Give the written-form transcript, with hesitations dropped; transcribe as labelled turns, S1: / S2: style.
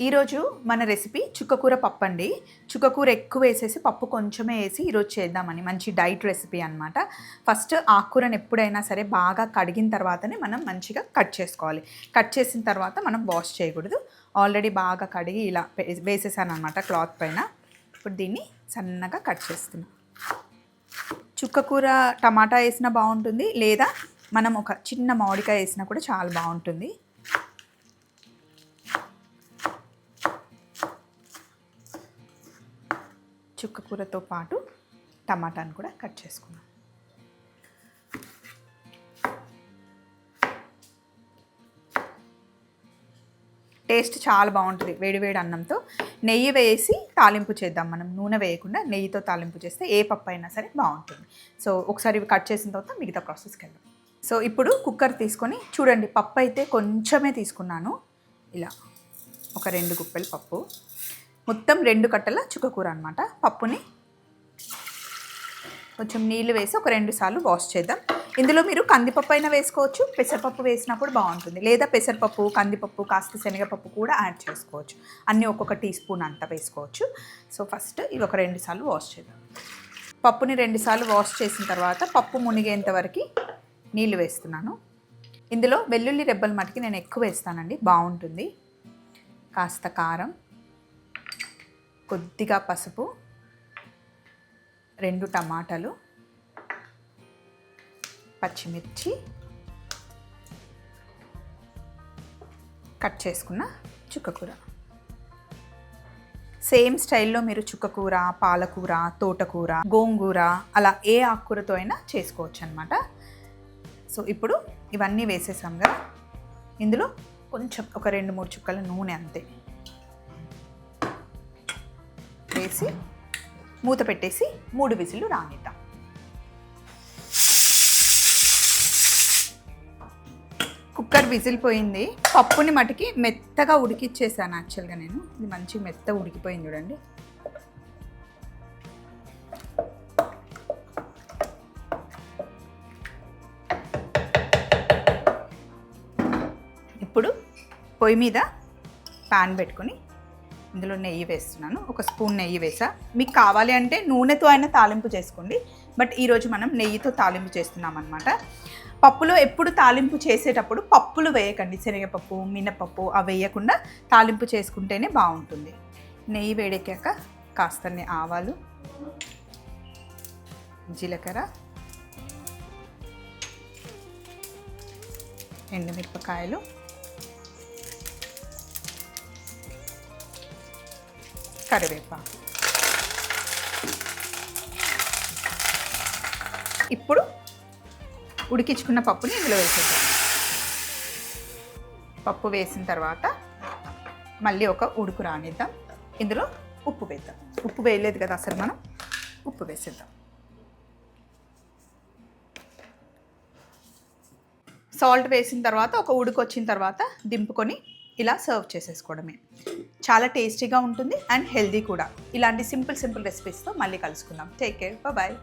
S1: ఈరోజు మన రెసిపీ చుక్కకూర పప్పు అండి. చుక్కకూర ఎక్కువ వేసేసి పప్పు కొంచెమే వేసి ఈరోజు చేద్దామని, మంచి డైట్ రెసిపీ అనమాట. ఫస్ట్ ఆకుకూరను ఎప్పుడైనా సరే బాగా కడిగిన తర్వాతనే మనం మంచిగా కట్ చేసుకోవాలి. కట్ చేసిన తర్వాత మనం వాష్ చేయకూడదు. ఆల్రెడీ బాగా కడిగి ఇలా వేసేసాను అనమాట క్లాత్ పైన. ఇప్పుడు దీన్ని సన్నగా కట్ చేస్తున్నాం. చుక్కకూర టమాటా వేసినా బాగుంటుంది, లేదా మనం ఒక చిన్న మామిడికాయ వేసినా కూడా చాలా బాగుంటుంది. చుక్కకూరతో పాటు టమాటాను కూడా కట్ చేసుకున్నాం. టేస్ట్ చాలా బాగుంటుంది వేడివేడి అన్నంతో. నెయ్యి వేసి తాలింపు చేద్దాం మనం. నూనె వేయకుండా నెయ్యితో తాలింపు చేస్తే ఏ పప్పు అయినా సరే బాగుంటుంది. సో ఒకసారి కట్ చేసిన తర్వాత మిగతా ప్రాసెస్కి వెళ్దాం. సో ఇప్పుడు కుక్కర్ తీసుకొని చూడండి, పప్పు అయితే కొంచెమే తీసుకున్నాను. ఇలా ఒక 2 గుప్పెల పప్పు, మొత్తం 2 కట్టల చుక్కకూర అనమాట. పప్పుని కొంచెం నీళ్ళు వేసి ఒక 2 సార్లు వాష్ చేద్దాం. ఇందులో మీరు కందిపప్పు అయినా వేసుకోవచ్చు, పెసరపప్పు వేసినా కూడా బాగుంటుంది. లేదా పెసరపప్పు, కందిపప్పు, కాస్త శనగపప్పు కూడా యాడ్ చేసుకోవచ్చు. అన్నీ ఒక్కొక్క టీ స్పూన్ అంతా వేసుకోవచ్చు. సో ఫస్ట్ ఇవి ఒక 2 సార్లు వాష్ చేద్దాం. పప్పుని 2 సార్లు వాష్ చేసిన తర్వాత పప్పు మునిగేంత వరకు నీళ్ళు వేస్తున్నాను. ఇందులో వెల్లుల్లి రెబ్బల మటుకి నేను ఎక్కువ వేస్తానండి, బాగుంటుంది. కాస్త కారం, కొద్దిగా పసుపు, 2 టమాటాలు, పచ్చిమిర్చి, కట్ చేసుకున్న చుక్కకూర. సేమ్ స్టైల్లో మీరు చుక్కకూర, పాలకూర, తోటకూర, గోంగూర అలా ఏ ఆకుకూరతో అయినా చేసుకోవచ్చు అనమాట. సో ఇప్పుడు ఇవన్నీ వేసేసాం కదా, ఇందులో కొంచెం ఒక 2-3 చుక్కల నూనె అంతే వేసి మూత పెట్టేసి 3 విజిల్లు రానిద్దాం. కుక్కర్ విజిల్ పోయింది. పప్పుని మటుకి మెత్తగా ఉడికిచ్చేసాను యాక్చువల్గా నేను. ఇది మంచిగా మెత్తగా ఉడికిపోయింది చూడండి. ఇప్పుడు పొయ్యి మీద ప్యాన్ పెట్టుకొని ఇందులో నెయ్యి వేస్తున్నాను. ఒక స్పూన్ నెయ్యి వేసా. మీకు కావాలి అంటే నూనెతో అయినా తాలింపు చేసుకోండి, బట్ ఈరోజు మనం నెయ్యితో తాలింపు చేస్తున్నాం అనమాట. పప్పులో ఎప్పుడు తాలింపు చేసేటప్పుడు పప్పులు వేయకండి, శనగపప్పు, మినపప్పు అవి వేయకుండా తాలింపు చేసుకుంటేనే బాగుంటుంది. నెయ్యి వేడెక్కాక కాస్తన్ని ఆవాలు, జీలకర్ర, ఎండుమిరపకాయలు, కరివేపాకు. ఇప్పుడు ఉడికించుకున్న పప్పుని ఇందులో వేసేద్దాం. పప్పు వేసిన తర్వాత మళ్ళీ ఒక ఉడుకు రానిద్దాం. ఇందులో ఉప్పు వేద్దాం. ఉప్పు వేయలేదు కదా అసలు మనం, ఉప్పు వేసేద్దాం. సాల్ట్ వేసిన తర్వాత ఒక ఉడుకు వచ్చిన తర్వాత దింపుకొని ఇలా సర్వ్ చేసేసుకోవడమే. చాలా టేస్టీగా ఉంటుంది అండ్ హెల్దీ కూడా. ఇలాంటి సింపుల్ రెసిపీస్తో మళ్ళీ కలుసుకుందాం. Take care, bye.